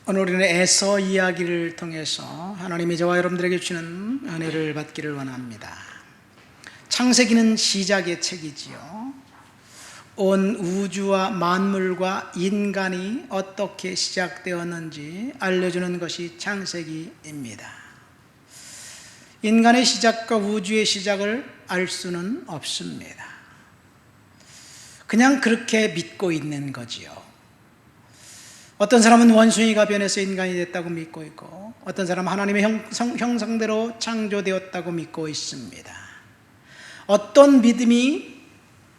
오늘 우리는 에서 이야기를 통해서 하나님이 저와 여러분들에게 주시는 은혜를 받기를 원합니다. 창세기는 시작의 책이지요. 온 우주와 만물과 인간이 어떻게 시작되었는지 알려주는 것이 창세기입니다. 인간의 시작과 우주의 시작을 알 수는 없습니다. 그냥 그렇게 믿고 있는 거지요. 어떤 사람은 원숭이가 변해서 인간이 됐다고 믿고 있고, 어떤 사람은 하나님의 형상대로 창조되었다고 믿고 있습니다. 어떤 믿음이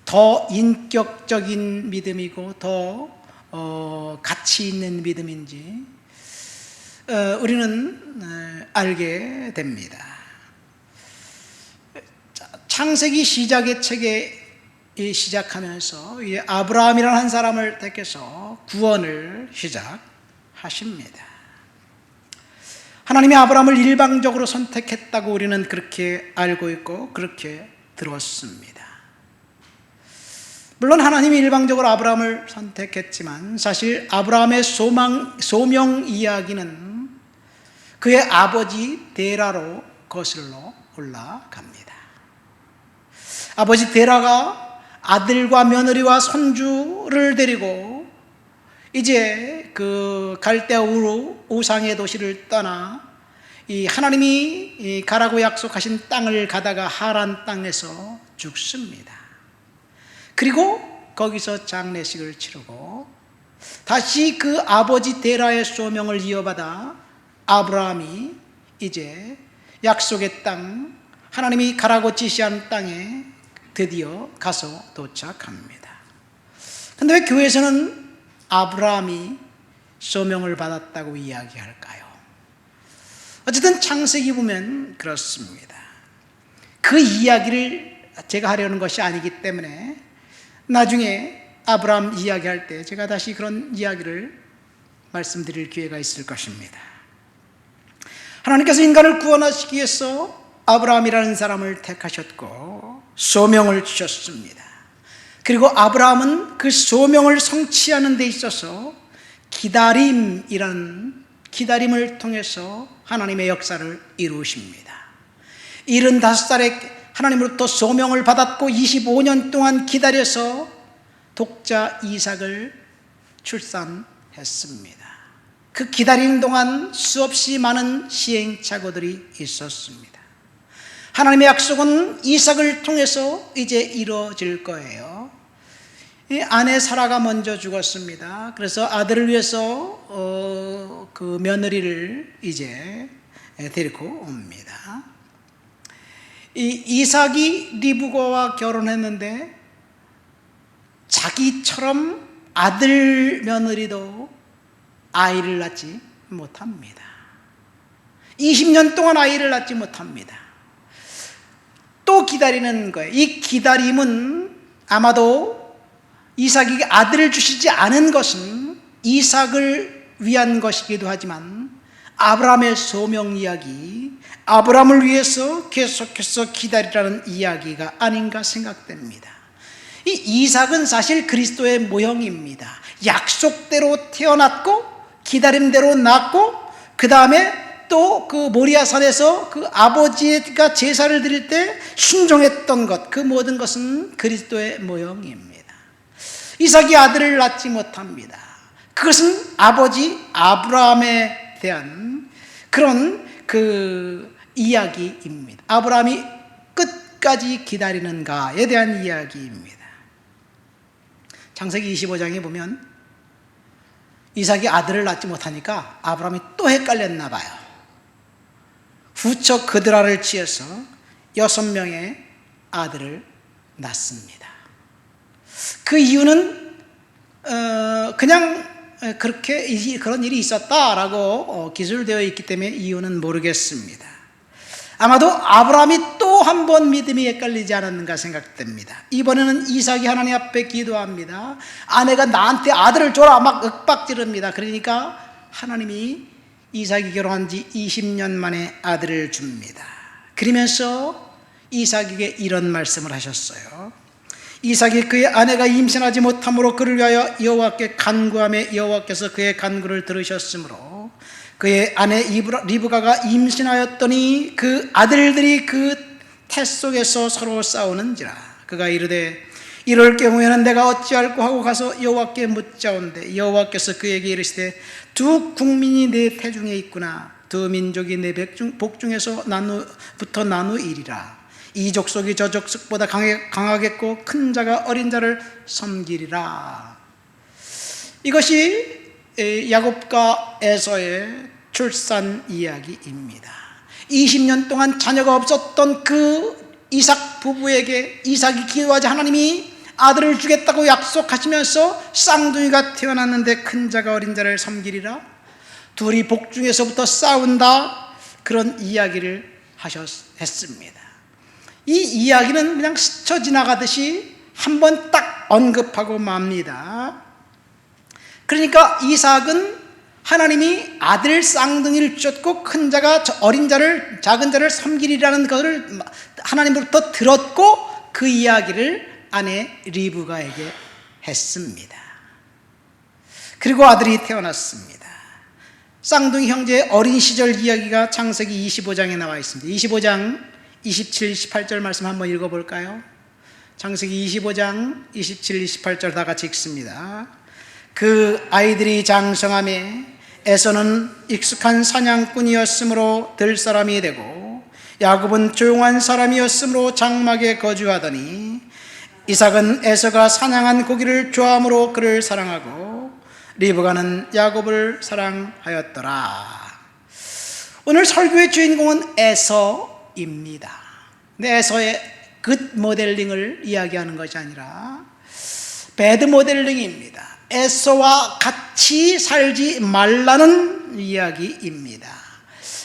더 인격적인 믿음이고 더 가치 있는 믿음인지 우리는 알게 됩니다. 창세기 시작의 책에 시작하면서 아브라함이라는 한 사람을 택해서 구원을 시작하십니다. 하나님이 아브라함을 일방적으로 선택했다고 우리는 그렇게 알고 있고 그렇게 들었습니다. 물론 하나님이 일방적으로 아브라함을 선택했지만 사실 아브라함의 소명 이야기는 그의 아버지 데라로 거슬러 올라갑니다. 아버지 데라가 아들과 며느리와 손주를 데리고 이제 그 갈대아 우상의 도시를 떠나 이 하나님이 가라고 약속하신 땅을 가다가 하란 땅에서 죽습니다. 그리고 거기서 장례식을 치르고 다시 그 아버지 데라의 소명을 이어받아 아브라함이 이제 약속의 땅, 하나님이 가라고 지시한 땅에 드디어 가서 도착합니다. 그런데 왜 교회에서는 아브라함이 소명을 받았다고 이야기할까요? 어쨌든 창세기 보면 그렇습니다. 그 이야기를 제가 하려는 것이 아니기 때문에 나중에 아브라함 이야기할 때 제가 다시 그런 이야기를 말씀드릴 기회가 있을 것입니다. 하나님께서 인간을 구원하시기 위해서 아브라함이라는 사람을 택하셨고 소명을 주셨습니다. 그리고 아브라함은 그 소명을 성취하는 데 있어서 기다림을 통해서 하나님의 역사를 이루십니다. 75살에 하나님으로부터 소명을 받았고 25년 동안 기다려서 독자 이삭을 출산했습니다. 그 기다리는 동안 수없이 많은 시행착오들이 있었습니다. 하나님의 약속은 이삭을 통해서 이제 이루어질 거예요. 아내 사라가 먼저 죽었습니다. 그래서 아들을 위해서 그 며느리를 이제 데리고 옵니다. 이삭이 리브가와 결혼했는데 자기처럼 아들 며느리도 아이를 낳지 못합니다. 20년 동안 아이를 낳지 못합니다. 또 기다리는 거예요. 이 기다림은 아마도 이삭에게 아들을 주시지 않은 것은 이삭을 위한 것이기도 하지만 아브라함의 소명 이야기, 아브라함을 위해서 계속해서 기다리라는 이야기가 아닌가 생각됩니다. 이 이삭은 사실 그리스도의 모형입니다. 약속대로 태어났고 기다림대로 낳고 그 다음에 또 그 모리아산에서 그 아버지가 제사를 드릴 때 순종했던 것, 그 모든 것은 그리스도의 모형입니다. 이삭이 아들을 낳지 못합니다. 그것은 아버지 아브라함에 대한 그런 그 이야기입니다. 아브라함이 끝까지 기다리는가에 대한 이야기입니다. 창세기 25장에 보면 이삭이 아들을 낳지 못하니까 아브라함이 또 헷갈렸나 봐요. 후처 그드라를 취해서 6명의 아들을 낳습니다. 그 이유는 그냥 그렇게 그런 일이 있었다라고 기술되어 있기 때문에 이유는 모르겠습니다. 아마도 아브라함이 또 한 번 믿음이 헷갈리지 않았는가 생각됩니다. 이번에는 이삭이 하나님 앞에 기도합니다. 아내가 나한테 아들을 줘라 막 윽박지릅니다. 그러니까 하나님이 이삭이 결혼한 지 20년 만에 아들을 줍니다. 그러면서 이삭에게 이런 말씀을 하셨어요. 이삭이 그의 아내가 임신하지 못함으로 그를 위하여 여호와께 간구하며 여호와께서 그의 간구를 들으셨으므로 그의 아내 리브가가 임신하였더니 그 아들들이 그 태 속에서 서로 싸우는지라. 그가 이르되 이럴 경우에는 내가 어찌할꼬 하고 가서 여호와께 묻자온대. 여호와께서 그에게 이르시되 두 국민이 내 태중에 있구나. 두 민족이 내 복중에서 붙어 나누이리라. 이 족속이 저 족속보다 강하겠고 큰 자가 어린 자를 섬기리라. 이것이 야곱과 에서의 출산 이야기입니다. 20년 동안 자녀가 없었던 그 이삭 부부에게 이삭이 기도하자 하나님이 아들을 주겠다고 약속하시면서 쌍둥이가 태어났는데 큰 자가 어린 자를 섬기리라. 둘이 복중에서부터 싸운다. 그런 이야기를 했습니다. 이 이야기는 그냥 스쳐 지나가듯이 한번 딱 언급하고 맙니다. 그러니까 이삭은 하나님이 아들 쌍둥이를 주셨고 큰 자가 어린 자를 작은 자를 섬기리라는 것을 하나님으로부터 들었고 그 이야기를 아내 리브가에게 했습니다. 그리고 아들이 태어났습니다. 쌍둥이 형제의 어린 시절 이야기가 창세기 25장에 나와 있습니다. 25장 27, 28절 말씀 한번 읽어볼까요? 창세기 25장 27, 28절 다 같이 읽습니다. 그 아이들이 장성하매 에서는 익숙한 사냥꾼이었으므로 들사람이 되고 야곱은 조용한 사람이었으므로 장막에 거주하더니 이삭은 에서가 사냥한 고기를 좋아함으로 그를 사랑하고 리브가는 야곱을 사랑하였더라. 오늘 설교의 주인공은 에서입니다. 근데 에서의 굿 모델링을 이야기하는 것이 아니라 배드 모델링입니다. 에서와 같이 살지 말라는 이야기입니다.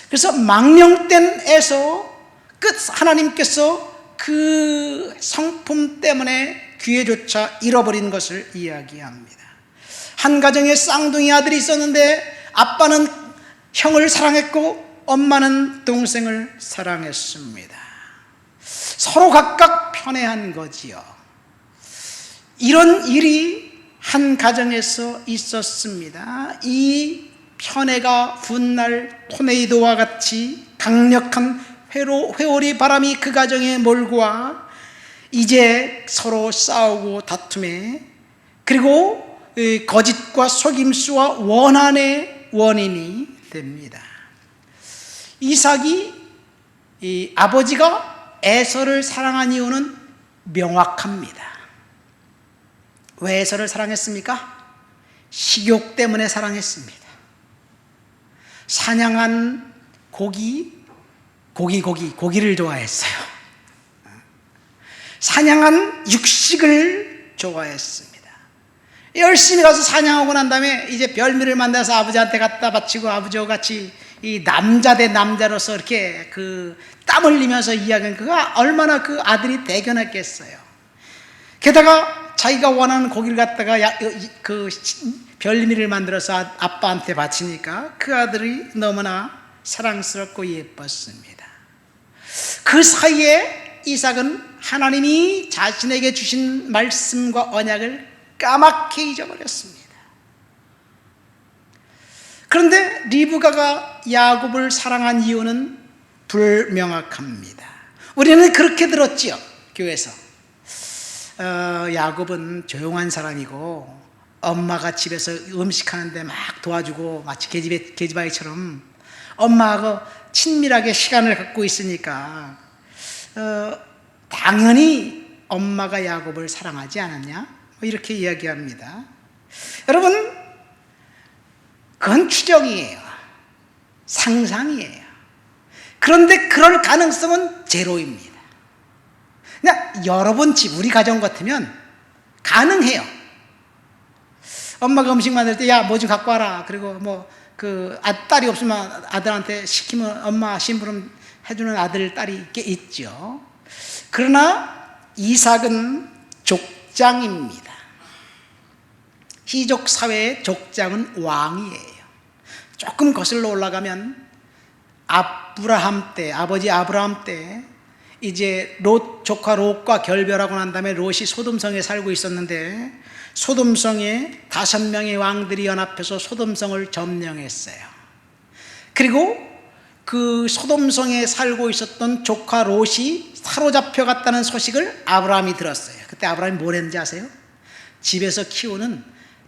그래서 망령된 에서, 하나님께서 그 성품 때문에 기회조차 잃어버린 것을 이야기합니다. 한 가정에 쌍둥이 아들이 있었는데 아빠는 형을 사랑했고 엄마는 동생을 사랑했습니다. 서로 각각 편애한 거지요. 이런 일이 한 가정에서 있었습니다. 이 편애가 훗날 토네이도와 같이 강력한 회오리 바람이 그 가정에 몰고 와 이제 서로 싸우고 다툼에 그리고 거짓과 속임수와 원한의 원인이 됩니다. 이삭이 아버지가 에서를 사랑한 이유는 명확합니다. 왜 에서를 사랑했습니까? 식욕 때문에 사랑했습니다. 사냥한 고기를 좋아했어요. 사냥한 육식을 좋아했습니다. 열심히 가서 사냥하고 난 다음에 이제 별미를 만나서 아버지한테 갖다 바치고 아버지와 같이 이 남자 대 남자로서 이렇게 그 땀 흘리면서 이야기한 그가 얼마나 그 아들이 대견했겠어요. 게다가 자기가 원하는 고기를 갖다가 그 별미를 만들어서 아빠한테 바치니까 그 아들이 너무나 사랑스럽고 예뻤습니다. 그 사이에 이삭은 하나님이 자신에게 주신 말씀과 언약을 까맣게 잊어버렸습니다. 그런데 리브가가 야곱을 사랑한 이유는 불명확합니다. 우리는 그렇게 들었지요, 교회에서. 야곱은 조용한 사람이고 엄마가 집에서 음식하는데 막 도와주고 마치 계집아이처럼 엄마하고 친밀하게 시간을 갖고 있으니까 당연히 엄마가 야곱을 사랑하지 않았냐? 이렇게 이야기합니다. 여러분, 그건 추정이에요. 상상이에요. 그런데 그럴 가능성은 제로입니다. 그냥 여러분 집, 우리 가정 같으면 가능해요. 엄마가 음식 만들 때, 야, 뭐 좀 갖고 와라. 그리고 딸이 없으면 아들한테 시키면 엄마 심부름 해주는 아들, 딸이 꽤 있죠. 그러나 이삭은 족장입니다. 희족 사회의 족장은 왕이에요. 조금 거슬러 올라가면 아버지 아브라함 때 이제 조카 롯과 결별하고 난 다음에 롯이 소돔성에 살고 있었는데 소돔성에 5명의 왕들이 연합해서 소돔성을 점령했어요. 그리고 그 소돔성에 살고 있었던 조카 롯이 사로잡혀 갔다는 소식을 아브라함이 들었어요. 그때 아브라함이 뭘 했는지 아세요? 집에서 키우는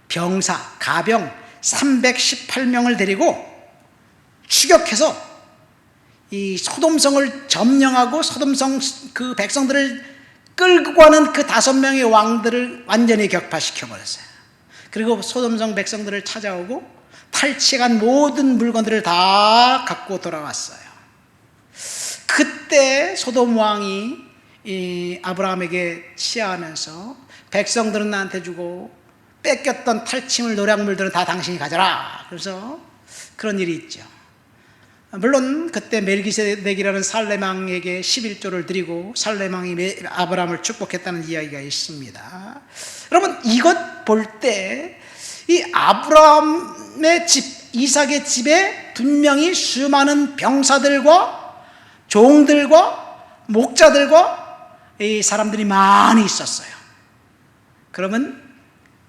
병사, 가병 318명을 데리고 추격해서 이 소돔성을 점령하고 소돔성 그 백성들을 끌고 가는 그 5명의 왕들을 완전히 격파시켜 버렸어요. 그리고 소돔성 백성들을 찾아오고 탈취한 모든 물건들을 다 갖고 돌아왔어요. 그때 소돔 왕이 이 아브라함에게 치하하면서 백성들은 나한테 주고 뺏겼던 탈취물 노략물들은 다 당신이 가져라. 그래서 그런 일이 있죠. 물론 그때 멜기세덱이라는 살레망에게 11조를 드리고 살레망이 아브라함을 축복했다는 이야기가 있습니다. 여러분, 이것 볼 때 이 아브라함의 집, 이삭의 집에 분명히 수많은 병사들과 종들과 목자들과 이 사람들이 많이 있었어요. 그러면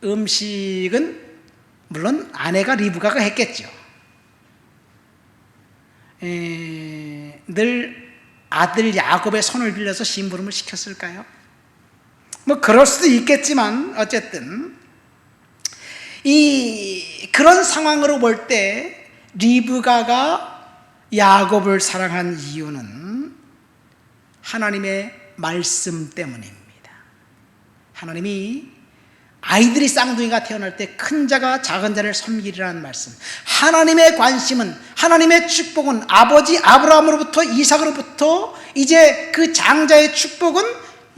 음식은 물론 아내가 리브가가 했겠죠. 늘 아들 야곱의 손을 빌려서 심부름을 시켰을까요? 뭐 그럴 수도 있겠지만 어쨌든 그런 상황으로 볼 때 리브가가 야곱을 사랑한 이유는 하나님의 말씀 때문입니다. 하나님이 아이들이 쌍둥이가 태어날 때 큰 자가 작은 자를 섬기리라는 말씀, 하나님의 관심은, 하나님의 축복은 아버지 아브라함으로부터 이삭으로부터 이제 그 장자의 축복은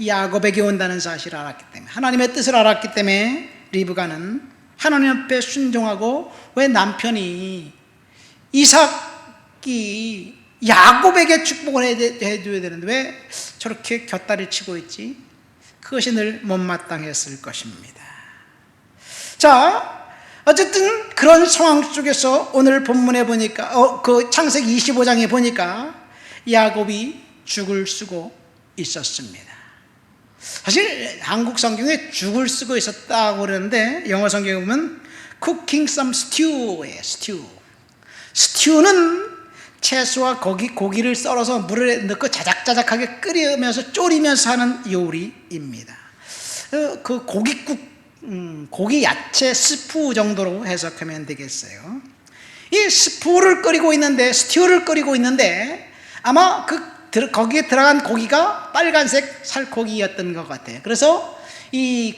야곱에게 온다는 사실을 알았기 때문에, 하나님의 뜻을 알았기 때문에 리브가는 하나님 앞에 순종하고, 왜 남편이 이삭이 야곱에게 축복을 해줘야 되는데 왜 저렇게 곁다리를 치고 있지? 그것이 늘 못마땅했을 것입니다. 자, 어쨌든 그런 상황 속에서 오늘 본문에 보니까 그 창세기 25장에 보니까 야곱이 죽을 쓰고 있었습니다. 사실 한국 성경에 죽을 쓰고 있었다고 그러는데 영어 성경에 보면 cooking some stew예요. 스튜는 채소와 고기를 썰어서 물에 넣고 자작자작하게 끓이면서 졸이면서 하는 요리입니다. 그 고깃국, 고기 야채 스프 정도로 해석하면 되겠어요. 이 스프를 끓이고 있는데, 스튜를 끓이고 있는데 아마 거기에 들어간 고기가 빨간색 살코기였던 것 같아요. 그래서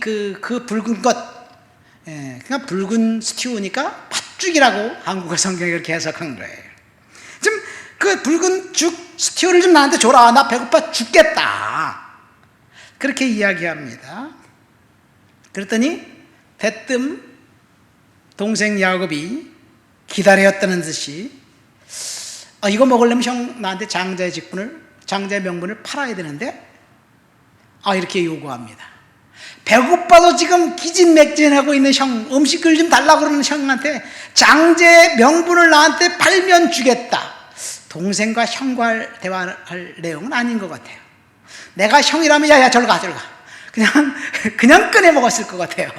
그 붉은 것, 그냥 붉은 스튜니까 팥죽이라고 한국어 성경이 그렇게 해석한 거예요. 좀 그 붉은 죽 스튜를 좀 나한테 줘라, 나 배고파 죽겠다, 그렇게 이야기합니다. 그랬더니 대뜸 동생 야곱이 기다렸다는 듯이 이거 먹으려면 형 나한테 장자의 명분을 팔아야 되는데 이렇게 요구합니다. 배고파도 지금 기진맥진하고 있는 형, 음식을 좀 달라고 그러는 형한테 장자의 명분을 나한테 팔면 주겠다. 동생과 형과 대화할 내용은 아닌 것 같아요. 내가 형이라면 야야 저리 가 그냥 꺼내 먹었을 것 같아요.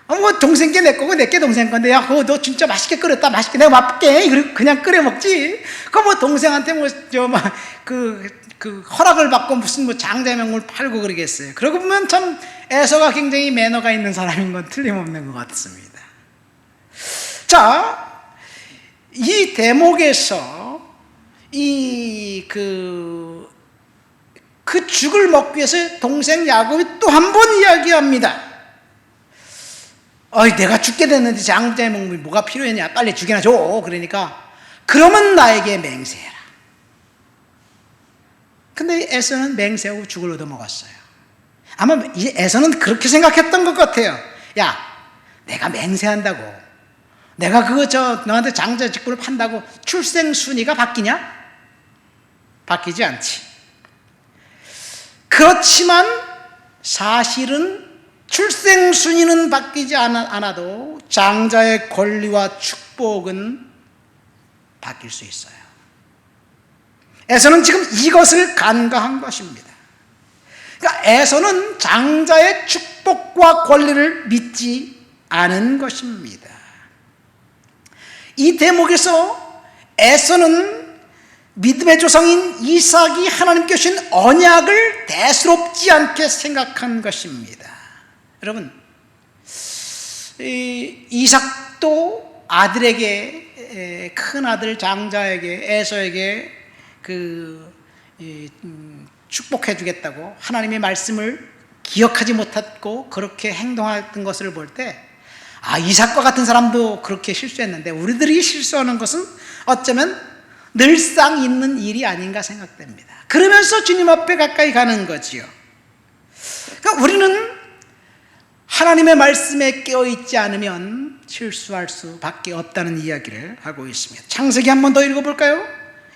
뭐 동생 게 내 거고 내 게 동생 건데, 야 그거 너 진짜 맛있게 끓였다, 맛있게 내가 맛볼게, 그냥 끓여 먹지. 그 뭐 동생한테 그 허락을 받고 무슨 뭐 장자명을 팔고 그러겠어요. 그러고 보면 참 에서가 굉장히 매너가 있는 사람인 건 틀림없는 것 같습니다. 자, 이 대목에서 그 죽을 먹기 위해서 동생 야곱이 또 한 번 이야기합니다. 내가 죽게 됐는데 장자의 명분이 뭐가 필요했냐, 빨리 죽이나 줘. 그러니까 그러면 나에게 맹세해라. 근데 에서는 맹세하고 죽을 얻어먹었어요. 아마 에서는 그렇게 생각했던 것 같아요. 야, 내가 맹세한다고, 내가 너한테 장자 직분을 판다고 출생 순위가 바뀌냐? 바뀌지 않지. 그렇지만 사실은 출생 순위는 바뀌지 않아도 장자의 권리와 축복은 바뀔 수 있어요. 에서는 지금 이것을 간과한 것입니다. 그러니까 에서는 장자의 축복과 권리를 믿지 않은 것입니다. 이 대목에서 에서는 믿음의 조상인 이삭이 하나님께 주신 언약을 대수롭지 않게 생각한 것입니다. 여러분, 이삭도 아들에게, 큰 아들 장자에게, 에서에게 축복해 주겠다고 하나님의 말씀을 기억하지 못했고 그렇게 행동했던 것을 볼 때, 이삭과 같은 사람도 그렇게 실수했는데 우리들이 실수하는 것은 어쩌면 늘상 있는 일이 아닌가 생각됩니다. 그러면서 주님 앞에 가까이 가는 거지요. 그러니까 우리는 하나님의 말씀에 깨어있지 않으면 실수할 수밖에 없다는 이야기를 하고 있습니다. 창세기 한 번 더 읽어볼까요?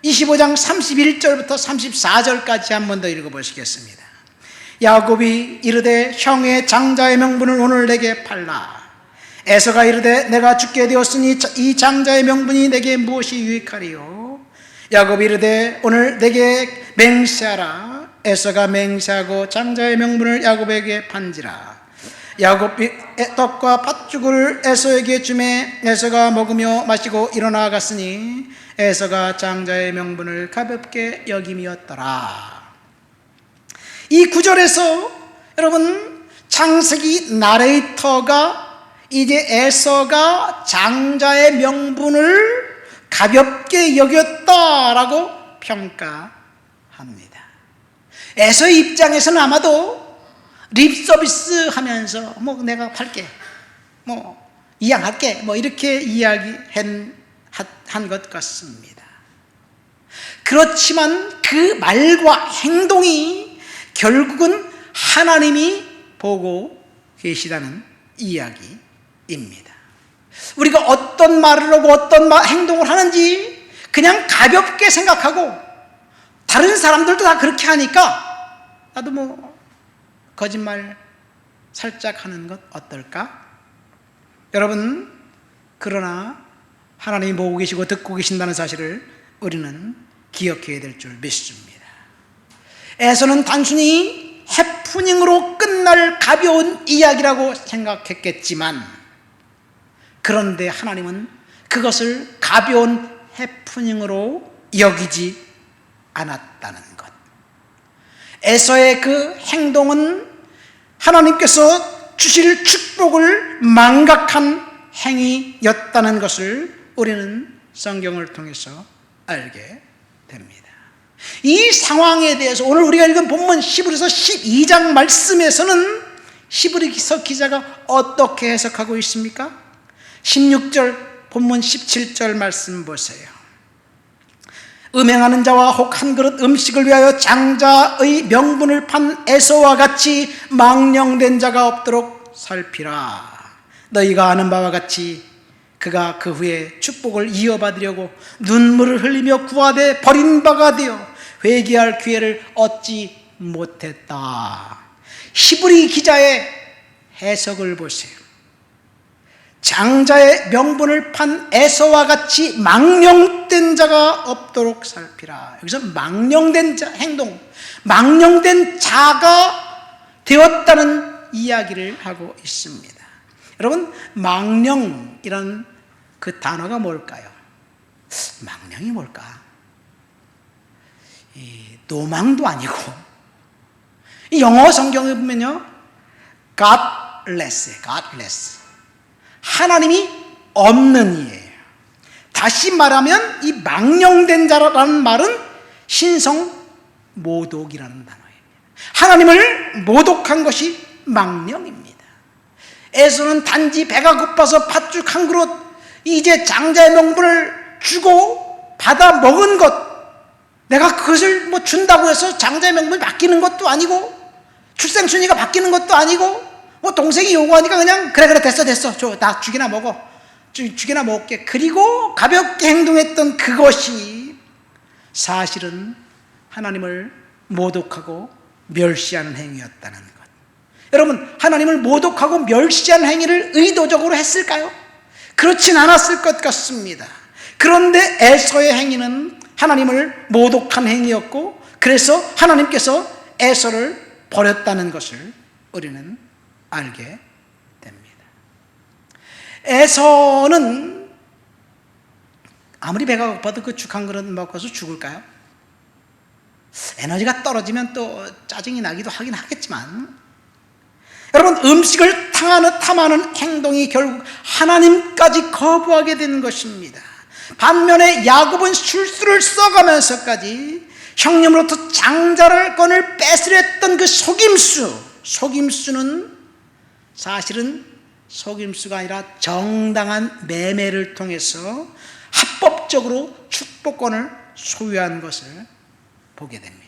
25장 31절부터 34절까지 한 번 더 읽어보시겠습니다. 야곱이 이르되 형의 장자의 명분을 오늘 내게 팔라. 에서가 이르되 내가 죽게 되었으니 이 장자의 명분이 내게 무엇이 유익하리요? 야곱이 이르되 오늘 내게 맹세하라. 에서가 맹세하고 장자의 명분을 야곱에게 판지라. 야곱이 떡과 팥죽을 에서에게 주매 에서가 먹으며 마시고 일어나 갔으니 에서가 장자의 명분을 가볍게 여김이었더라. 이 구절에서 여러분, 창세기 나레이터가 이제 에서가 장자의 명분을 가볍게 여겼다라고 평가합니다. 에서의 입장에서는 아마도 립서비스 하면서 내가 팔게, 이양할게, 이렇게 이야기한 것 같습니다. 그렇지만 그 말과 행동이 결국은 하나님이 보고 계시다는 이야기입니다. 우리가 어떤 말을 하고 어떤 행동을 하는지 그냥 가볍게 생각하고 다른 사람들도 다 그렇게 하니까 나도 거짓말 살짝 하는 것 어떨까? 여러분, 그러나 하나님이 보고 계시고 듣고 계신다는 사실을 우리는 기억해야 될 줄 믿습니다. 에서는 단순히 해프닝으로 끝날 가벼운 이야기라고 생각했겠지만, 그런데 하나님은 그것을 가벼운 해프닝으로 여기지 않았다는 것. 에서의 그 행동은 하나님께서 주실 축복을 망각한 행위였다는 것을 우리는 성경을 통해서 알게 됩니다. 이 상황에 대해서 오늘 우리가 읽은 본문 히브리서 12장 말씀에서는 히브리서 기자가 어떻게 해석하고 있습니까? 16절 본문 17절 말씀 보세요. 음행하는 자와 혹 한 그릇 음식을 위하여 장자의 명분을 판 에서와 같이 망령된 자가 없도록 살피라. 너희가 아는 바와 같이 그가 그 후에 축복을 이어받으려고 눈물을 흘리며 구하되 버린 바가 되어 회개할 기회를 얻지 못했다. 히브리 기자의 해석을 보세요. 장자의 명분을 판 에서와 같이 망령된 자가 없도록 살피라. 여기서 망령된 자, 행동, 망령된 자가 되었다는 이야기를 하고 있습니다. 여러분, 망령이란 그 단어가 뭘까요? 망령이 뭘까? 노망도 아니고, 영어 성경에 보면요, godless. 하나님이 없는 이에요. 다시 말하면 이 망령된 자라는 말은 신성 모독이라는 단어예요. 하나님을 모독한 것이 망령입니다. 에서는 단지 배가 고파서 팥죽 한 그릇 이제 장자의 명분을 주고 받아 먹은 것, 내가 그것을 준다고 해서 장자의 명분이 바뀌는 것도 아니고 출생순위가 바뀌는 것도 아니고 동생이 요구하니까 그냥 그래 됐어 줘, 나 죽이나 먹어, 죽이나 먹을게, 그리고 가볍게 행동했던 그것이 사실은 하나님을 모독하고 멸시하는 행위였다는 것. 여러분, 하나님을 모독하고 멸시하는 행위를 의도적으로 했을까요? 그렇진 않았을 것 같습니다. 그런데 에서의 행위는 하나님을 모독한 행위였고, 그래서 하나님께서 에서를 버렸다는 것을 우리는 알게 됩니다. 에서는 아무리 배가 고파도 그 죽 한 그릇 먹어서 죽을까요? 에너지가 떨어지면 또 짜증이 나기도 하긴 하겠지만, 여러분, 음식을 탐하는 행동이 결국 하나님까지 거부하게 되는 것입니다. 반면에 야곱은 술수를 써가면서까지 형님으로부터 장자권을 뺏으려 했던 그 속임수는 사실은 속임수가 아니라 정당한 매매를 통해서 합법적으로 축복권을 소유한 것을 보게 됩니다.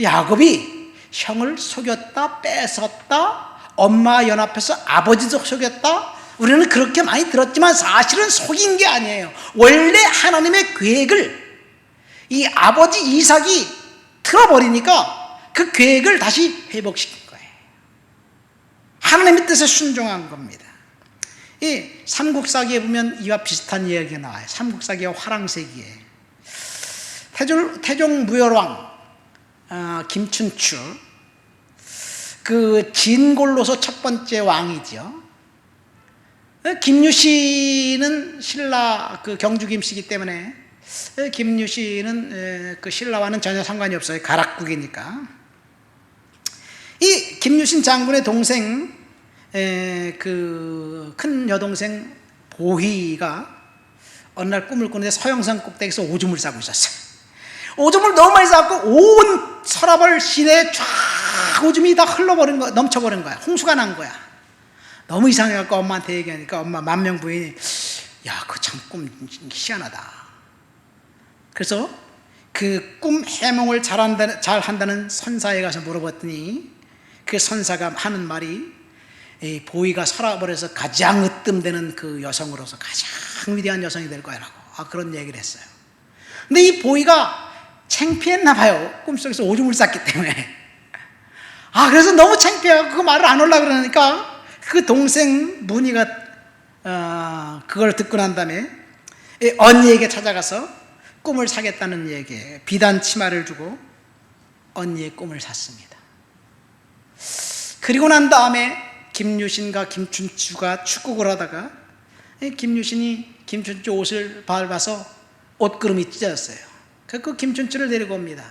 야곱이 형을 속였다, 뺏었다, 엄마 연합해서 아버지도 속였다, 우리는 그렇게 많이 들었지만 사실은 속인 게 아니에요. 원래 하나님의 계획을 이 아버지 이삭이 틀어버리니까 그 계획을 다시 회복시킨 거예요. 하나님의 뜻에 순종한 겁니다. 이 삼국사기에 보면 이와 비슷한 이야기가 나와요. 삼국사기와 화랑세기에 태종 무열왕 김춘추, 그 진골로서 첫 번째 왕이죠. 김유신은 신라 그 경주 김씨이기 때문에 김유신은 그 신라와는 전혀 상관이 없어요. 가락국이니까. 이 김유신 장군의 동생, 그 큰 여동생 보희가 어느 날 꿈을 꾸는데 서영산 꼭대기에서 오줌을 싸고 있었어요. 오줌을 너무 많이 싸고 온 서랍을 시내에 쫙 오줌이 다 흘러버린 거야, 넘쳐버린 거야. 홍수가 난 거야. 너무 이상해갖고 엄마한테 얘기하니까 엄마 만명 부인이, 야, 그 참 꿈 희한하다. 그래서 그 꿈 해몽을 잘 한다는 선사에 가서 물어봤더니 그 선사가 하는 말이, 이 보이가 서랍을해서 가장 으뜸되는 그 여성으로서 가장 위대한 여성이 될 거라고 그런 얘기를 했어요. 근데 이 보이가 창피했나 봐요. 꿈속에서 오줌을 쌌기 때문에. 그래서 너무 창피해서 그 말을 안 하려고 그러니까 그 동생 문희가 그걸 듣고 난 다음에 언니에게 찾아가서 꿈을 사겠다는 얘기에 비단 치마를 주고 언니의 꿈을 샀습니다. 그리고 난 다음에 김유신과 김춘추가 축구를 하다가 김유신이 김춘추 옷을 밟아서 옷구름이 찢어졌어요. 그래서 김춘추를 데리고 옵니다.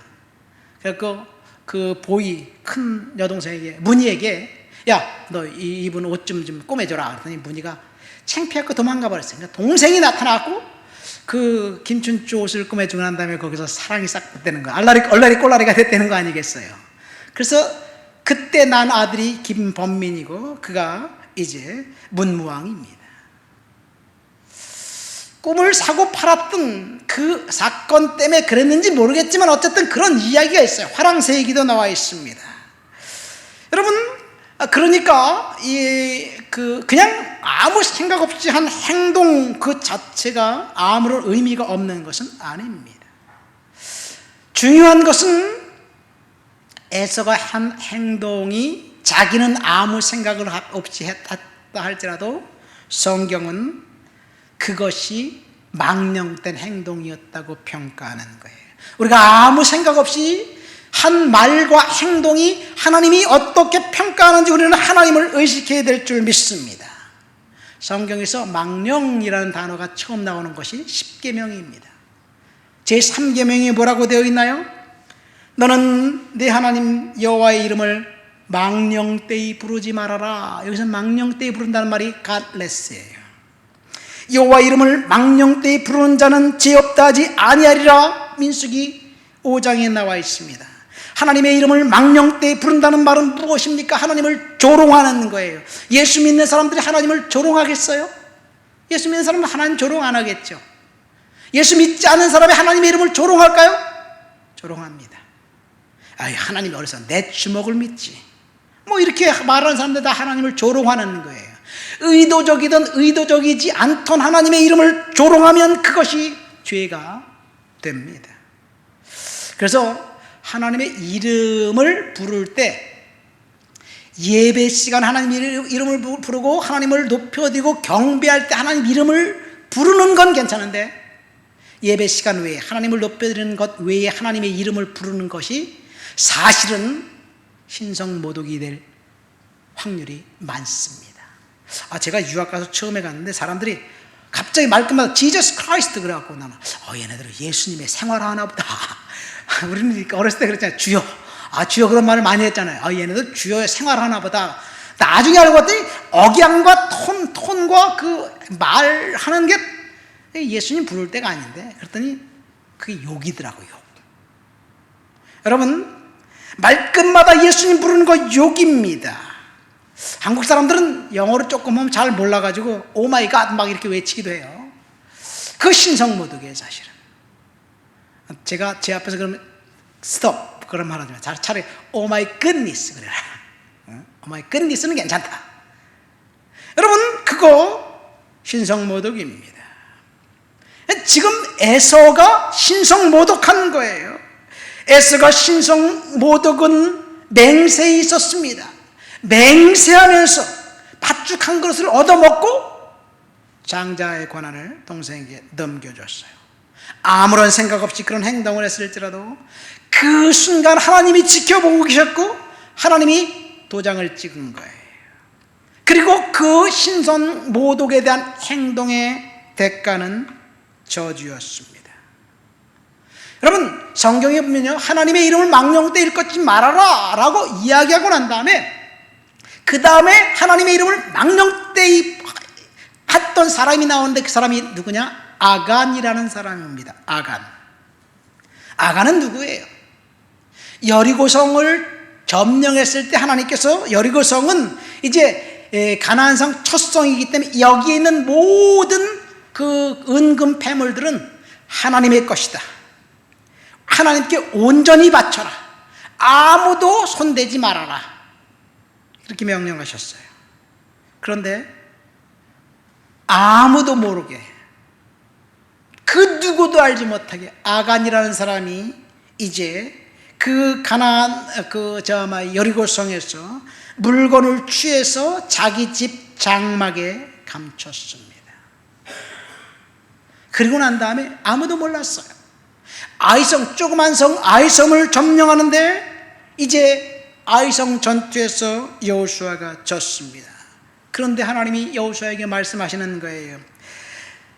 그래서 그 보이 큰 여동생에게, 문희에게, 야, 너 이분 옷 좀 꼬매줘라. 그랬더니 문희가 창피하고 도망가 버렸어요. 그러니까 동생이 나타나고 그 김춘추 옷을 꼬매주고 난 다음에 거기서 사랑이 싹 되는 거야. 얼라리 꼴라리가 됐다는 거 아니겠어요. 그래서 그때 난 아들이 김범민이고 그가 이제 문무왕입니다. 꿈을 사고 팔았던 그 사건 때문에 그랬는지 모르겠지만 어쨌든 그런 이야기가 있어요. 화랑세기도 나와 있습니다. 여러분, 그러니까 그냥 아무 생각 없이 한 행동 그 자체가 아무런 의미가 없는 것은 아닙니다. 중요한 것은 에서가 한 행동이 자기는 아무 생각을 없이 했다 할지라도 성경은 그것이 망령된 행동이었다고 평가하는 거예요. 우리가 아무 생각 없이 한 말과 행동이 하나님이 어떻게 평가하는지 우리는 하나님을 의식해야 될 줄 믿습니다. 성경에서 망령이라는 단어가 처음 나오는 것이 십계명입니다. 제3계명이 뭐라고 되어 있나요? 너는 내 하나님 여호와의 이름을 망령되이 부르지 말아라. 여기서 망령되이 부른다는 말이 갓레스예요. 여호와 이름을 망령되이 부르는 자는 죄 없다 하지 아니하리라. 민수기 5장에 나와 있습니다. 하나님의 이름을 망령되이 부른다는 말은 무엇입니까? 하나님을 조롱하는 거예요. 예수 믿는 사람들이 하나님을 조롱하겠어요? 예수 믿는 사람은 하나님 조롱 안 하겠죠. 예수 믿지 않는 사람이 하나님의 이름을 조롱할까요? 조롱합니다. 하나님이 어디서 내 주먹을 믿지, 뭐 이렇게 말하는 사람들 다 하나님을 조롱하는 거예요. 의도적이든 의도적이지 않던 하나님의 이름을 조롱하면 그것이 죄가 됩니다. 그래서 하나님의 이름을 부를 때 예배 시간 하나님 이름을 부르고 하나님을 높여드리고 경배할 때 하나님 이름을 부르는 건 괜찮은데 예배 시간 외에 하나님을 높여드리는 것 외에 하나님의 이름을 부르는 것이 사실은 신성모독이 될 확률이 많습니다. 제가 유학 가서 처음에 갔는데 사람들이 갑자기 말끝마다 지저스 크라이스트 그래갖고 나는 얘네들은 예수님의 생활하나 보다. 우리는 어렸을 때 그랬잖아요. 주여. 주여 그런 말을 많이 했잖아요. 얘네들 주여의 생활하나 보다. 나중에 알고 봤더니 억양과 톤과 그 말하는 게 예수님 부를 때가 아닌데, 그랬더니 그게 욕이더라고요. 욕. 여러분, 말끝마다 예수님 부르는 거 욕입니다. 한국 사람들은 영어를 조금 하면 잘 몰라가지고 오 마이 갓 막 이렇게 외치기도 해요. 그 신성모독이에요, 사실은. 제가 제 앞에서 그러면 스톱 그런 말 하지 마. 차라리 오 마이 굿니스 그래라. 오 마이 굿니스는 괜찮다. 여러분, 그거 신성모독입니다. 지금 에서가 신성모독한 거예요. 에서가 신성모독은 맹세에 있었습니다. 맹세하면서 팥죽 한 그릇을 얻어먹고 장자의 권한을 동생에게 넘겨줬어요. 아무런 생각 없이 그런 행동을 했을지라도 그 순간 하나님이 지켜보고 계셨고 하나님이 도장을 찍은 거예요. 그리고 그 신성모독에 대한 행동의 대가는 저주였습니다. 여러분, 성경에 보면요, 하나님의 이름을 망령되 일컫지 말아라 라고 이야기하고 난 다음에 그 다음에 하나님의 이름을 망령되 했던 사람이 나오는데 그 사람이 누구냐? 아간이라는 사람입니다. 아간은 누구예요? 여리고성을 점령했을 때 하나님께서, 여리고성은 이제 가나안 성 첫 성이기 때문에 여기에 있는 모든 그 은금 패물들은 하나님의 것이다. 하나님께 온전히 바쳐라. 아무도 손대지 말아라. 이렇게 명령하셨어요. 그런데 아무도 모르게, 그 누구도 알지 못하게 아간이라는 사람이 이제 그 가나안 여리고성에서 물건을 취해서 자기 집 장막에 감췄습니다. 그리고 난 다음에 아무도 몰랐어요. 조그만 성 아이성을 점령하는데 이제 아이성 전투에서 여호수아가 졌습니다. 그런데 하나님이 여호수아에게 말씀하시는 거예요.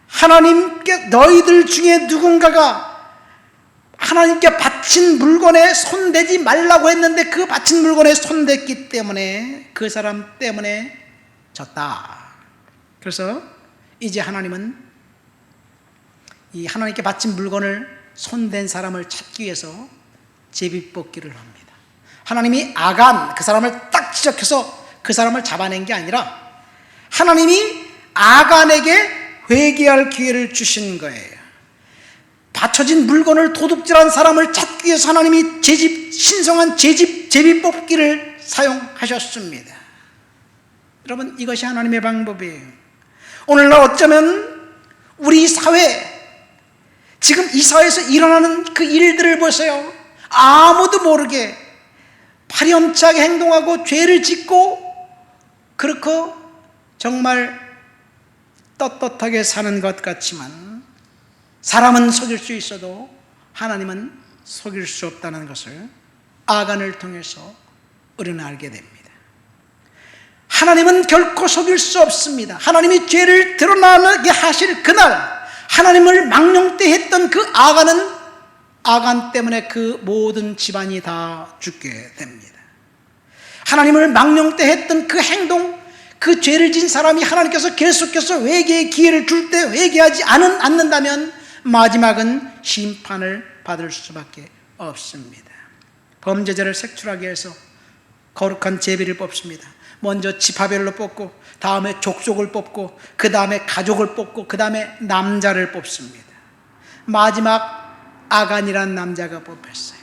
하나님께 너희들 중에 누군가가 하나님께 바친 물건에 손대지 말라고 했는데 그 바친 물건에 손댔기 때문에 그 사람 때문에 졌다. 그래서 이제 하나님은 이 하나님께 바친 물건을 손댄 사람을 찾기 위해서 제비뽑기를 합니다. 하나님이 아간, 그 사람을 딱 지적해서 그 사람을 잡아낸 게 아니라 하나님이 아간에게 회개할 기회를 주신 거예요. 바쳐진 물건을 도둑질한 사람을 찾기 위해서 하나님이 신성한 제비뽑기를 사용하셨습니다. 여러분, 이것이 하나님의 방법이에요. 오늘날 어쩌면 우리 사회, 지금 이 사회에서 일어나는 그 일들을 보세요. 아무도 모르게 파렴치하게 행동하고 죄를 짓고 그렇고 정말 떳떳하게 사는 것 같지만 사람은 속일 수 있어도 하나님은 속일 수 없다는 것을 아간을 통해서 우리는 알게 됩니다. 하나님은 결코 속일 수 없습니다. 하나님이 죄를 드러나게 하실 그날 하나님을 망령되 했던 그 아간 때문에 그 모든 집안이 다 죽게 됩니다. 하나님을 망령되 했던 그 행동, 그 죄를 지은 사람이 하나님께서 계속해서 회개의 기회를 줄 때 회개하지 않는다면 마지막은 심판을 받을 수밖에 없습니다. 범죄자를 색출하기 위해서 거룩한 제비를 뽑습니다. 먼저 지파별로 뽑고, 다음에 족속을 뽑고, 그 다음에 가족을 뽑고, 그 다음에 남자를 뽑습니다. 마지막 아간이라는 남자가 뽑혔어요.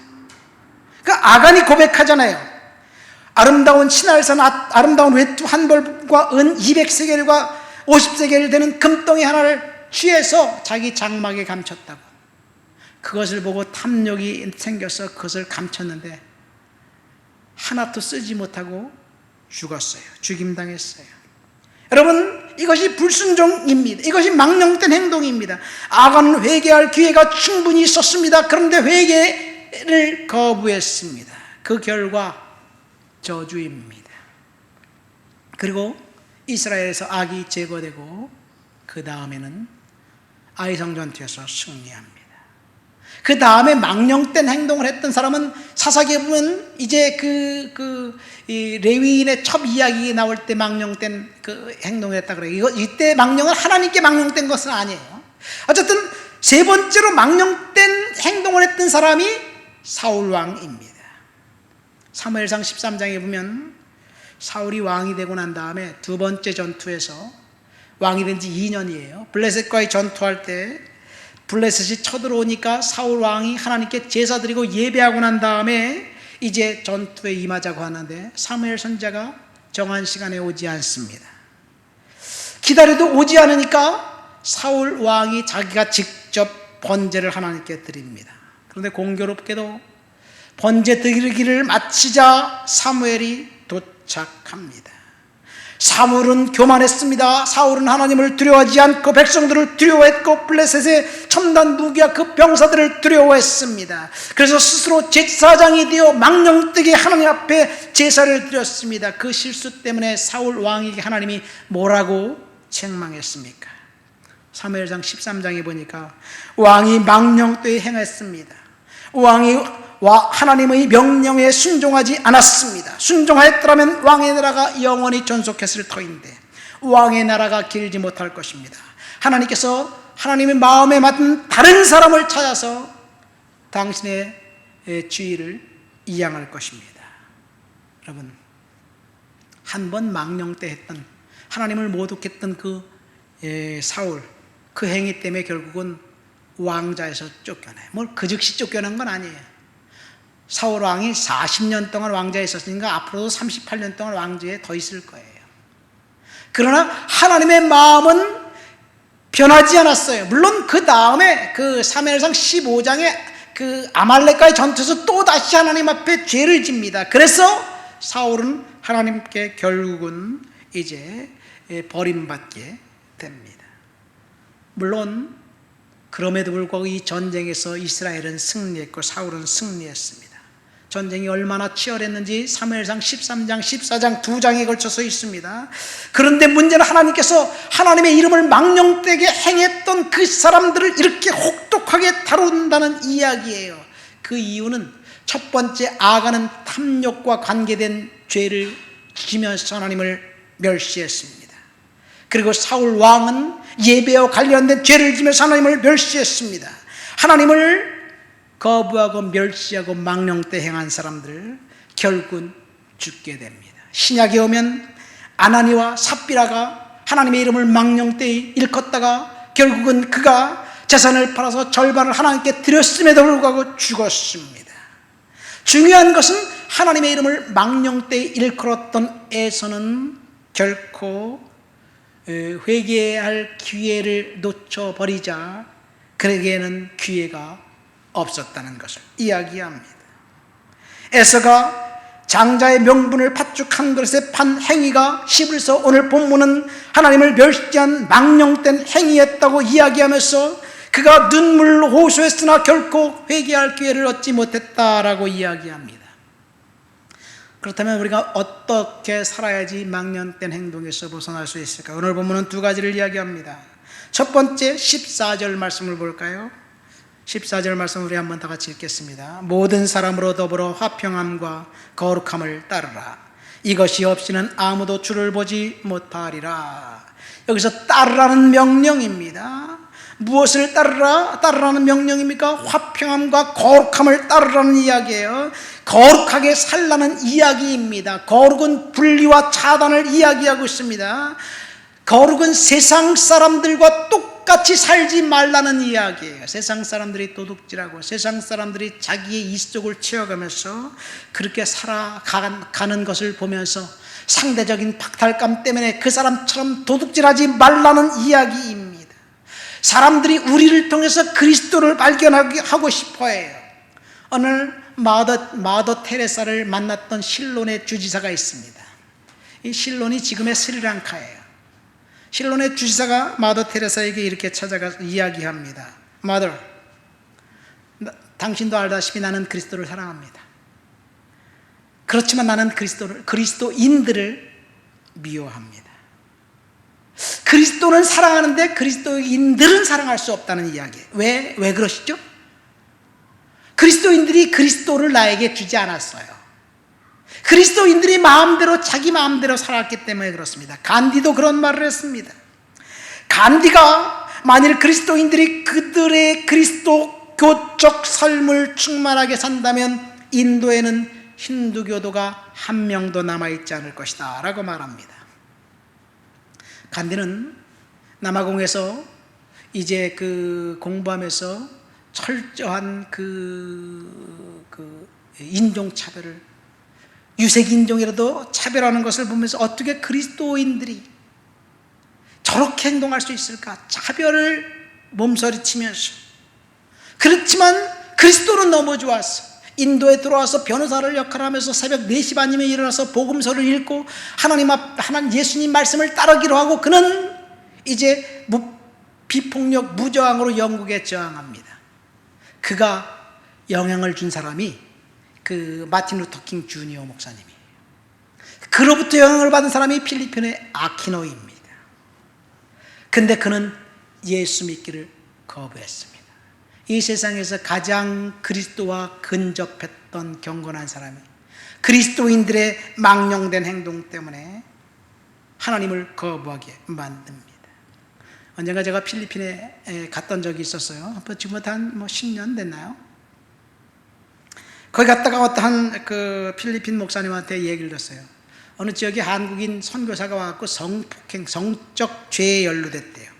그 아간이 고백하잖아요. 아름다운 신할산 아름다운 외투 한 벌과 은 200세겔과 50세겔 되는 금덩이 하나를 취해서 자기 장막에 감췄다고. 그것을 보고 탐욕이 생겨서 그것을 감췄는데 하나도 쓰지 못하고 죽었어요. 죽임당했어요. 여러분, 이것이 불순종입니다. 이것이 망령된 행동입니다. 아간은 회개할 기회가 충분히 있었습니다. 그런데 회개를 거부했습니다. 그 결과 저주입니다. 그리고 이스라엘에서 악이 제거되고 그 다음에는 아이성 전투에서 승리합니다. 그 다음에 망령된 행동을 했던 사람은 사사기에 보면 이제 이 레위인의 첩 이야기 나올 때 망령된 그 행동을 했다 그래요. 이때 망령은 하나님께 망령된 것은 아니에요. 어쨌든 세 번째로 망령된 행동을 했던 사람이 사울 왕입니다. 사무엘상 13장에 보면 사울이 왕이 되고 난 다음에 두 번째 전투에서 왕이 된 지 2년이에요. 블레셋과의 전투할 때 블레셋이 쳐들어오니까 사울 왕이 하나님께 제사 드리고 예배하고 난 다음에 이제 전투에 임하자고 하는데 사무엘 선지자가 정한 시간에 오지 않습니다. 기다려도 오지 않으니까 사울 왕이 자기가 직접 번제를 하나님께 드립니다. 그런데 공교롭게도 번제 드리기를 마치자 사무엘이 도착합니다. 사울은 교만했습니다. 사울은 하나님을 두려워하지 않고 백성들을 두려워했고 블레셋의 첨단 무기와 그 병사들을 두려워했습니다. 그래서 스스로 제사장이 되어 망령되게 하나님 앞에 제사를 드렸습니다. 그 실수 때문에 사울 왕에게 하나님이 뭐라고 책망했습니까? 사무엘상 13장에 보니까 왕이 망령되게 행했습니다. 왕이 하나님의 명령에 순종하지 않았습니다. 순종하였더라면 왕의 나라가 영원히 존속했을 터인데 왕의 나라가 길지 못할 것입니다. 하나님께서 하나님의 마음에 맞는 다른 사람을 찾아서 당신의 주의를 이양할 것입니다. 여러분, 한 번 망령 때 했던, 하나님을 모독했던 그 사울, 그 행위 때문에 결국은 왕자에서 쫓겨나요. 그 즉시 쫓겨난 건 아니에요. 사울 왕이 40년 동안 왕자에 있었으니까 앞으로도 38년 동안 왕좌에 더 있을 거예요. 그러나 하나님의 마음은 변하지 않았어요. 물론 그 다음에 그 사무엘상 15장에 그 아말렉과의 전투에서 또 다시 하나님 앞에 죄를 집니다. 그래서 사울은 하나님께 결국은 이제 버림받게 됩니다. 물론 그럼에도 불구하고 이 전쟁에서 이스라엘은 승리했고 사울은 승리했습니다. 전쟁이 얼마나 치열했는지 사무엘상 13장, 14장 두 장에 걸쳐서 있습니다. 그런데 문제는 하나님께서 하나님의 이름을 망령되게 행했던 그 사람들을 이렇게 혹독하게 다룬다는 이야기예요. 그 이유는 첫 번째 아간은 탐욕과 관계된 죄를 지면서 하나님을 멸시했습니다. 그리고 사울 왕은 예배와 관련된 죄를 지면서 하나님을 멸시했습니다. 하나님을 거부하고 멸시하고 망령되 행한 사람들 결국은 죽게 됩니다. 신약에 오면 아나니와 삽비라가 하나님의 이름을 망령되 일컫다가 결국은 그가 재산을 팔아서 절반을 하나님께 드렸음에도 불구하고 죽었습니다. 중요한 것은 하나님의 이름을 망령되 일컬었던 에서는 결코 회개할 기회를 놓쳐버리자 그에게는 기회가 없었다는 것을 이야기합니다. 에서가 장자의 명분을 팥죽 한 그릇에 판 행위가 히브리서 오늘 본문은 하나님을 멸시한 망령된 행위였다고 이야기하면서 그가 눈물로 호소했으나 결코 회개할 기회를 얻지 못했다라고 이야기합니다. 그렇다면 우리가 어떻게 살아야지 망령된 행동에서 벗어날 수 있을까? 오늘 본문은 두 가지를 이야기합니다. 첫 번째 14절 말씀을 볼까요? 14절 말씀 우리 한번 다 같이 읽겠습니다. 모든 사람으로 더불어 화평함과 거룩함을 따르라. 이것이 없이는 아무도 주를 보지 못하리라. 여기서 따르라는 명령입니다. 무엇을 따르라? 따르라는 명령입니까? 화평함과 거룩함을 따르라는 이야기예요. 거룩하게 살라는 이야기입니다. 거룩은 분리와 차단을 이야기하고 있습니다. 거룩은 세상 사람들과 똑같이 살지 말라는 이야기예요. 세상 사람들이 도둑질하고 세상 사람들이 자기의 이속을 채워가면서 그렇게 살아가는 것을 보면서 상대적인 박탈감 때문에 그 사람처럼 도둑질하지 말라는 이야기입니다. 사람들이 우리를 통해서 그리스도를 발견하게 하고 싶어해요. 오늘 마더 테레사를 만났던 실론의 주지사가 있습니다. 이 실론이 지금의 스리랑카예요. 실론의 주지사가 마더 테레사에게 이렇게 찾아가서 이야기합니다. 마더, 당신도 알다시피 나는 그리스도를 사랑합니다. 그렇지만 나는 그리스도인들을 미워합니다. 그 그리스도는 사랑하는데 그리스도인들은 사랑할 수 없다는 이야기예요. 왜 그러시죠? 그리스도인들이 그리스도를 나에게 주지 않았어요. 그리스도인들이 자기 마음대로 살았기 때문에 그렇습니다. 간디도 그런 말을 했습니다. 간디가 만일 그리스도인들이 그들의 그리스도교적 삶을 충만하게 산다면 인도에는 힌두교도가 한 명도 남아있지 않을 것이다 라고 말합니다. 간디는 남아공에서 이제 공부하면서 철저한 인종차별을, 유색인종이라도 차별하는 것을 보면서 어떻게 그리스도인들이 저렇게 행동할 수 있을까? 차별을 몸서리치면서. 그렇지만 그리스도는 너무 좋았어. 인도에 들어와서 변호사를 역할하면서 새벽 4시 반이면 일어나서 복음서를 읽고 하나님 예수님 말씀을 따르기로 하고, 그는 이제 비폭력 무저항으로 영국에 저항합니다. 그가 영향을 준 사람이 마틴 루터킹 주니어 목사님이에요. 그로부터 영향을 받은 사람이 필리핀의 아키노입니다. 근데 그는 예수 믿기를 거부했습니다. 이 세상에서 가장 그리스도와 근접했던 경건한 사람이 그리스도인들의 망령된 행동 때문에 하나님을 거부하게 만듭니다. 언젠가 제가 필리핀에 갔던 적이 있었어요. 지금부터 한 10년 됐나요? 거기 갔다가 어떠한 필리핀 목사님한테 얘기를 들었어요. 어느 지역에 한국인 선교사가 와서 성적 죄에 연루됐대요.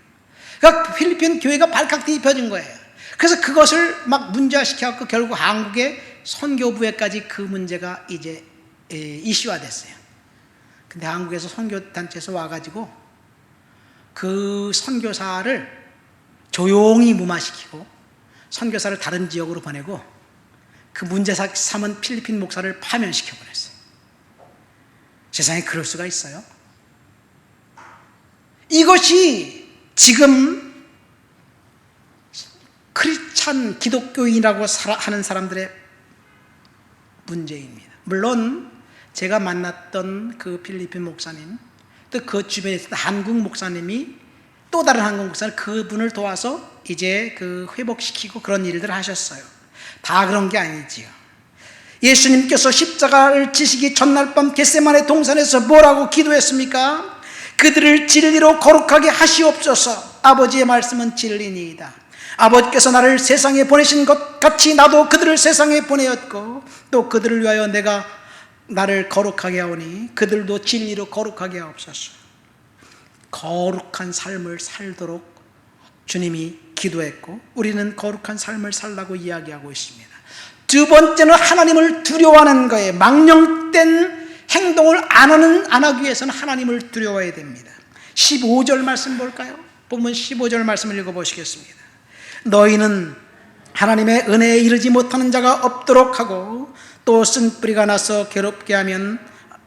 그러니까 필리핀 교회가 발칵 뒤집혀진 거예요. 그래서 그것을 막 문제화시켜서 결국 한국의 선교부에까지 그 문제가 이제 이슈화 됐어요. 근데 한국에서 선교단체에서 와가지고 그 선교사를 조용히 무마시키고 선교사를 다른 지역으로 보내고 그 문제 삼은 필리핀 목사를 파면시켜버렸어요. 세상에 그럴 수가 있어요? 이것이 지금 크리스찬 기독교인이라고 하는 사람들의 문제입니다. 물론 제가 만났던 그 필리핀 목사님, 또 그 주변에 있었던 한국 목사님이 또 다른 한국 목사님, 그분을 도와서 이제 회복시키고 그런 일들을 하셨어요. 다 그런 게 아니지요. 예수님께서 십자가를 지시기 전날 밤 겟세마네 동산에서 뭐라고 기도했습니까? 그들을 진리로 거룩하게 하시옵소서. 아버지의 말씀은 진리니이다. 아버지께서 나를 세상에 보내신 것 같이 나도 그들을 세상에 보내었고 또 그들을 위하여 내가 나를 거룩하게 하오니 그들도 진리로 거룩하게 하옵소서. 거룩한 삶을 살도록 주님이 기도했고 우리는 거룩한 삶을 살라고 이야기하고 있습니다. 두 번째는 하나님을 두려워하는 거예요. 망령된 행동을 안 하기 위해서는 하나님을 두려워해야 됩니다. 15절 말씀 볼까요? 본문 15절 말씀을 읽어보시겠습니다. 너희는 하나님의 은혜에 이르지 못하는 자가 없도록 하고 또 쓴뿌리가 나서 괴롭게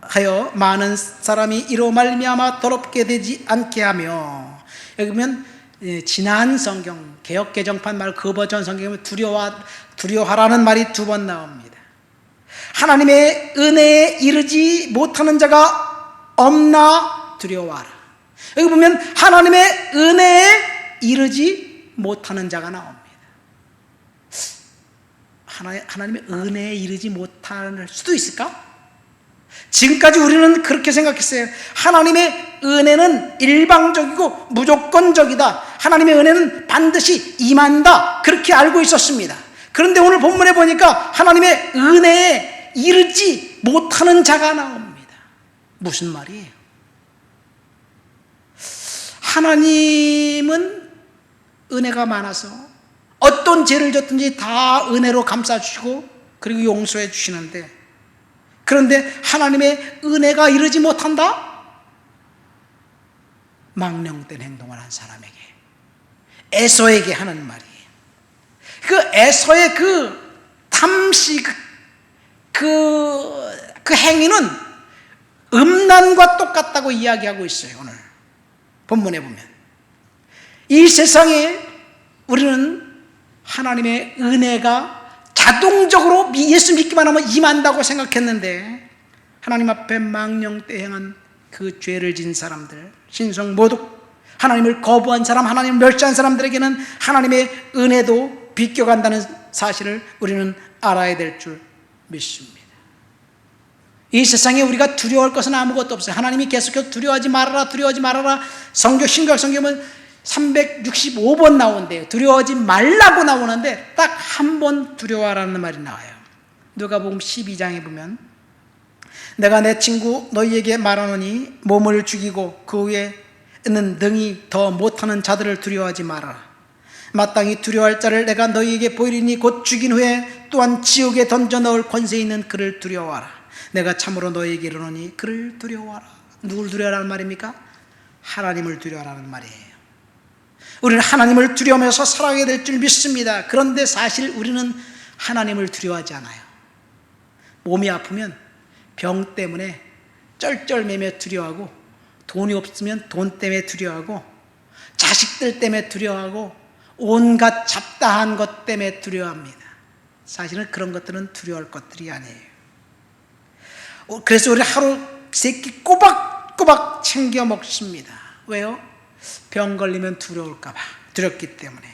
하여 많은 사람이 이로 말미암아 더럽게 되지 않게 하며. 여기 보면 지난 성경 개역개정판 말 그 버전 성경에 두려워하라는 말이 2번 나옵니다. 하나님의 은혜에 이르지 못하는 자가 없나 두려워하라. 여기 보면 하나님의 은혜에 이르지 못하는 자가 나옵니다. 하나님의 은혜에 이르지 못할 수도 있을까? 지금까지 우리는 그렇게 생각했어요. 하나님의 은혜는 일방적이고 무조건적이다. 하나님의 은혜는 반드시 임한다. 그렇게 알고 있었습니다. 그런데 오늘 본문에 보니까 하나님의 은혜에 이르지 못하는 자가 나옵니다. 무슨 말이에요? 하나님은 은혜가 많아서 어떤 죄를 졌든지 다 은혜로 감싸주시고 그리고 용서해 주시는데, 그런데 하나님의 은혜가 이르지 못한다? 망령된 행동을 한 사람에게, 에서에게 하는 말이에요. 그 에서의 그 탐시, 그 행위는 음란과 똑같다고 이야기하고 있어요. 오늘 본문에 보면 이 세상에 우리는 하나님의 은혜가 자동적으로 예수 믿기만 하면 임한다고 생각했는데, 하나님 앞에 망령때 행한 그 죄를 진 사람들, 신성 모독, 하나님을 거부한 사람, 하나님을 멸시한 사람들에게는 하나님의 은혜도 비껴간다는 사실을 우리는 알아야 될 줄 믿습니다. 이 세상에 우리가 두려워할 것은 아무것도 없어요. 하나님이 계속해서 두려워하지 말아라, 두려워하지 말아라. 신구약 성경은 365번 나오는데요, 두려워하지 말라고 나오는데 딱 한 번 두려워하라는 말이 나와요. 누가복음 12장에 보면 내가 내 친구 너희에게 말하노니 몸을 죽이고 그 후에는 능히 더 못하는 자들을 두려워하지 말아라. 마땅히 두려워할 자를 내가 너희에게 보이리니 곧 죽인 후에 또한 지옥에 던져 넣을 권세 있는 그를 두려워하라. 내가 참으로 너희에게 이르노니 그를 두려워하라. 누굴 두려워하라는 말입니까? 하나님을 두려워하라는 말이에요. 우리는 하나님을 두려워하면서 살아가게 될 줄 믿습니다. 그런데 사실 우리는 하나님을 두려워하지 않아요. 몸이 아프면 병 때문에 쩔쩔매며 두려워하고, 돈이 없으면 돈 때문에 두려워하고, 자식들 때문에 두려워하고, 온갖 잡다한 것 때문에 두려워합니다. 사실은 그런 것들은 두려워할 것들이 아니에요. 그래서 우리 하루 3끼 꼬박꼬박 챙겨 먹습니다. 왜요? 병 걸리면 두려울까 봐, 두렵기 때문에.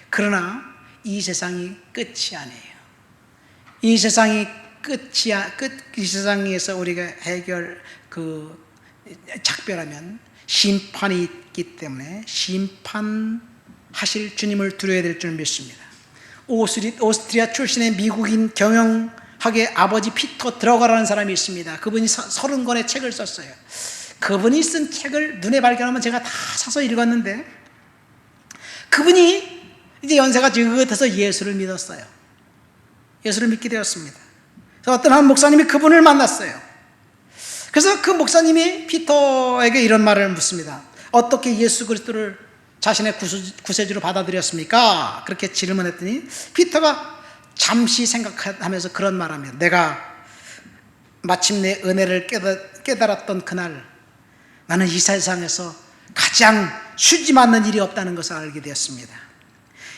그러나 이 세상이 끝이 아니에요. 이 세상이 이 세상에서 우리가 작별하면 심판이 있기 때문에 심판하실 주님을 두려워야 될 줄 믿습니다. 오스트리아 출신의 미국인 경영학의 아버지 피터 드러거라는 사람이 있습니다. 그분이 30권의 책을 썼어요. 그분이 쓴 책을 눈에 발견하면 제가 다 사서 읽었는데, 그분이 이제 연세가 지긋해서 예수를 믿었어요. 예수를 믿게 되었습니다. 그래서 어떤 한 목사님이 그분을 만났어요. 그래서 그 목사님이 피터에게 이런 말을 묻습니다. 어떻게 예수 그리스도를 자신의 구세주로 받아들였습니까? 그렇게 질문했더니 피터가 잠시 생각하면서 그런 말하면, 내가 마침내 은혜를 깨달았던 그날 나는 이 세상에서 가장 수지 맞는 일이 없다는 것을 알게 되었습니다.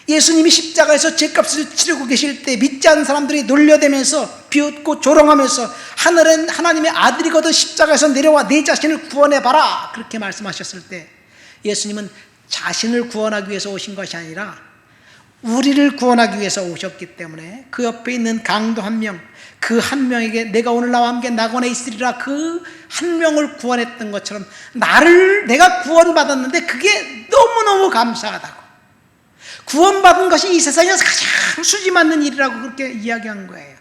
예수님이 십자가에서 죄값을 치르고 계실 때 믿지 않는 사람들이 놀려대면서 비웃고 조롱하면서 하늘은 하나님의 아들이거든 십자가에서 내려와 내 자신을 구원해봐라, 그렇게 말씀하셨을 때 예수님은 자신을 구원하기 위해서 오신 것이 아니라 우리를 구원하기 위해서 오셨기 때문에 그 옆에 있는 강도 한 명, 그 한 명에게 내가 오늘 나와 함께 낙원에 있으리라, 그 한 명을 구원했던 것처럼 내가 구원받았는데 그게 너무너무 감사하다고, 구원받은 것이 이 세상에서 가장 수지 맞는 일이라고 그렇게 이야기한 거예요.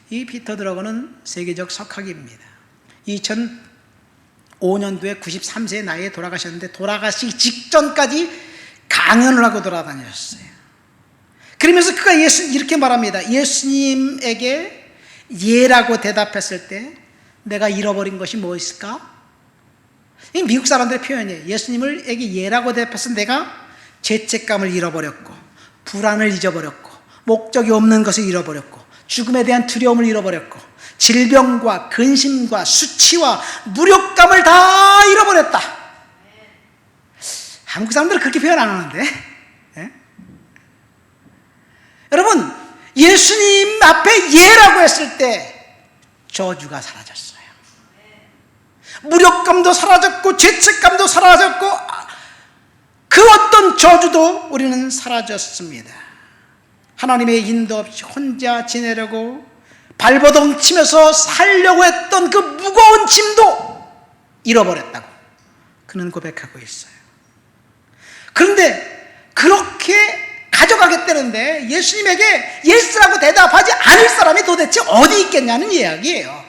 이 피터 드러거는 세계적 석학입니다. 2005년도에 93세의 나이에 돌아가셨는데, 돌아가시기 직전까지 강연을 하고 돌아다녔어요. 그러면서 그가 이렇게 말합니다. 예수님에게 예라고 대답했을 때 내가 잃어버린 것이 무엇일까? 이 미국 사람들의 표현이에요. 예수님에게 예라고 대답해서 내가 죄책감을 잃어버렸고, 불안을 잊어버렸고, 목적이 없는 것을 잃어버렸고, 죽음에 대한 두려움을 잃어버렸고, 질병과 근심과 수치와 무력감을 다 잃어버렸다. 한국 사람들은 그렇게 표현 안 하는데, 예? 여러분, 예수님 앞에 예라고 했을 때 저주가 사라졌어요. 무력감도 사라졌고, 죄책감도 사라졌고, 그 어떤 저주도 우리는 사라졌습니다. 하나님의 인도 없이 혼자 지내려고 발버둥 치면서 살려고 했던 그 무거운 짐도 잃어버렸다고 그는 고백하고 있어요. 그런데 그렇게 가져가겠다는데 예수님에게 예스라고 대답하지 않을 사람이 도대체 어디 있겠냐는 이야기예요.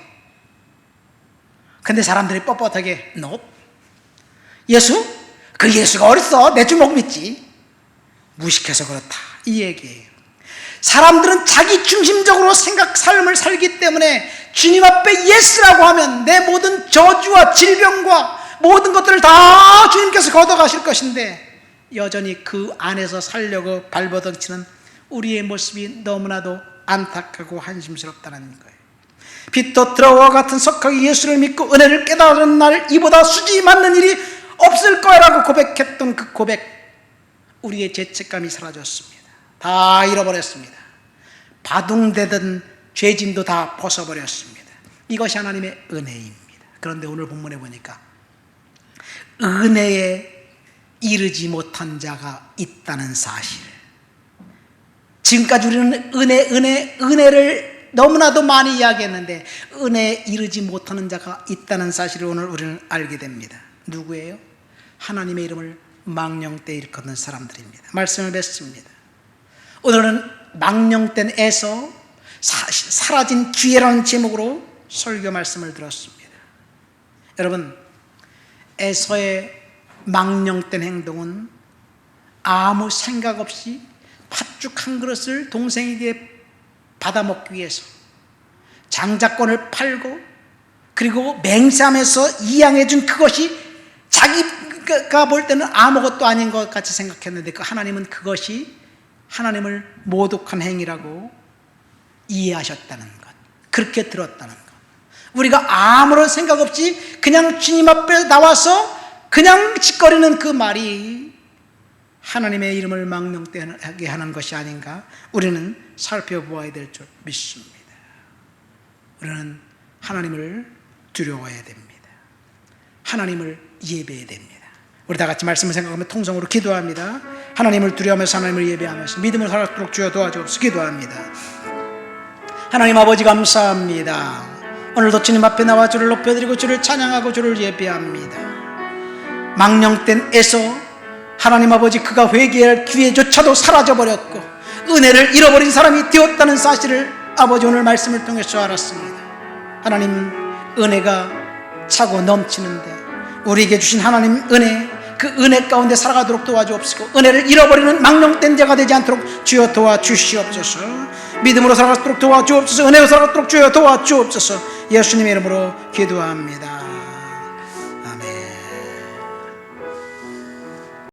근데 사람들이 뻣뻣하게 예수? 그 예수가 어딨어? 내 주먹 믿지. 무식해서 그렇다, 이 얘기예요. 사람들은 자기 중심적으로 삶을 살기 때문에 주님 앞에 예스라고 하면 내 모든 저주와 질병과 모든 것들을 다 주님께서 걷어가실 것인데, 여전히 그 안에서 살려고 발버둥치는 우리의 모습이 너무나도 안타깝고 한심스럽다는 거예요. 피터 드러와 같은 석학이 예수를 믿고 은혜를 깨달은 날 이보다 수지 맞는 일이 없을 거라고 고백했던 그 고백, 우리의 죄책감이 사라졌습니다. 다 잃어버렸습니다. 바둥대던 죄짐도 다 벗어버렸습니다. 이것이 하나님의 은혜입니다. 그런데 오늘 본문에 보니까 은혜에 이르지 못한 자가 있다는 사실. 지금까지 우리는 은혜를 너무나도 많이 이야기했는데 은혜에 이르지 못하는 자가 있다는 사실을 오늘 우리는 알게 됩니다. 누구예요? 하나님의 이름을 망령되이 일컫는 사람들입니다. 말씀을 맺습니다. 오늘은 망령된 에서 사라진 기회라는 제목으로 설교 말씀을 들었습니다. 여러분, 에서의 망령된 행동은 아무 생각 없이 팥죽 한 그릇을 동생에게 받아먹기 위해서 장자권을 팔고 그리고 맹세하면서 이양해준 그것이 자기가 볼 때는 아무것도 아닌 것 같이 생각했는데 그 하나님은 그것이 하나님을 모독한 행위라고 이해하셨다는 것, 그렇게 들었다는 것. 우리가 아무런 생각 없이 그냥 주님 앞에 나와서 그냥 짓거리는 그 말이 하나님의 이름을 망령되게 하는 것이 아닌가 우리는 살펴보아야 될 줄 믿습니다. 우리는 하나님을 두려워해야 됩니다. 하나님을 예배해야 됩니다. 우리 다 같이 말씀을 생각하며 통성으로 기도합니다. 하나님을 두려워하면서 하나님을 예배하면서 믿음을 살도록 주여 도와주옵소서. 기도합니다. 하나님 아버지 감사합니다. 오늘도 주님 앞에 나와 주를 높여드리고 주를 찬양하고 주를 예배합니다. 망령된 에서 하나님 아버지 그가 회개할 기회조차도 사라져버렸고 은혜를 잃어버린 사람이 되었다는 사실을 아버지 오늘 말씀을 통해서 알았습니다. 하나님 은혜가 차고 넘치는데 우리에게 주신 하나님 은혜, 그 은혜 가운데 살아가도록 도와주옵시고 은혜를 잃어버리는 망령된 자가 되지 않도록 주여 도와주시옵소서. 믿음으로 살아가도록 도와주옵소서. 은혜로 살아가도록 주여 도와주옵소서. 예수님의 이름으로 기도합니다.